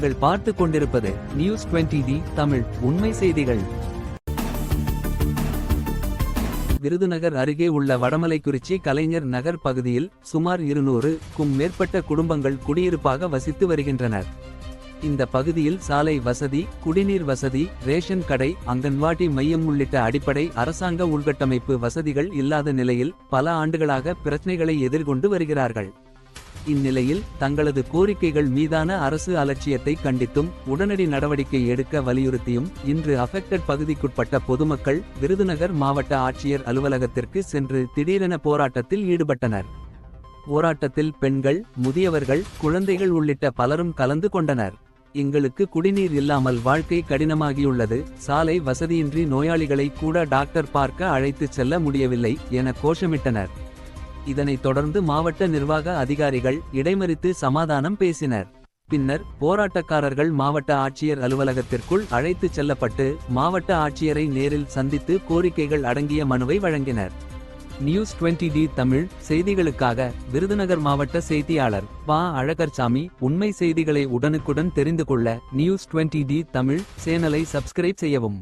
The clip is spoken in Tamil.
நீங்கள் பார்த்து கொண்டிருப்பது நியூஸ் 20D தமிழ் உண்மை செய்திகள். விருதுநகர் அருகே உள்ள வடமலைக்குறிச்சி கலைஞர் நகர் பகுதியில் சுமார் 200க்கும் மேற்பட்ட குடும்பங்கள் குடியிருப்பாக வசித்து வருகின்றனர். இந்த பகுதியில் சாலை வசதி, குடிநீர் வசதி, ரேஷன் கடை, அங்கன்வாடி மையம் உள்ளிட்ட அடிப்படை அரசாங்க உள்கட்டமைப்பு வசதிகள் இல்லாத நிலையில் பல ஆண்டுகளாக பிரச்சனைகளை எதிர்கொண்டு வருகிறார்கள். இந்நிலையில் தங்களது கோரிக்கைகள் மீதான அரசு அலட்சியத்தை கண்டித்தும் உடனடி நடவடிக்கை எடுக்க வலியுறுத்தியும் இன்று அஃபெக்டட் பகுதிக்குட்பட்ட பொதுமக்கள் விருதுநகர் மாவட்ட ஆட்சியர் அலுவலகத்திற்கு சென்று திடீரென போராட்டத்தில் ஈடுபட்டனர். போராட்டத்தில் பெண்கள், முதியவர்கள், குழந்தைகள் உள்ளிட்ட பலரும் கலந்து கொண்டனர். எங்களுக்கு குடிநீர் இல்லாமல் வாழ்க்கை கடினமாகியுள்ளது, சாலை வசதியின்றி நோயாளிகளை கூட டாக்டர் பார்க்க அழைத்துச் செல்ல முடியவில்லை என கோஷமிட்டனர். இதனைத் தொடர்ந்து மாவட்ட நிர்வாக அதிகாரிகள் இடைமறித்து சமாதானம் பேசினர். பின்னர் போராட்டக்காரர்கள் மாவட்ட ஆட்சியர் அலுவலகத்திற்குள் அழைத்துச் செல்லப்பட்டு மாவட்ட ஆட்சியரை நேரில் சந்தித்து கோரிக்கைகள் அடங்கிய மனுவை வழங்கினர். நியூஸ் 20D தமிழ் செய்திகளுக்காக விருதுநகர் மாவட்ட செய்தியாளர் பா. அழகர்சாமி. உண்மை செய்திகளை உடனுக்குடன் தெரிந்து கொள்ள நியூஸ் 20D தமிழ் சேனலை சப்ஸ்கிரைப் செய்யவும்.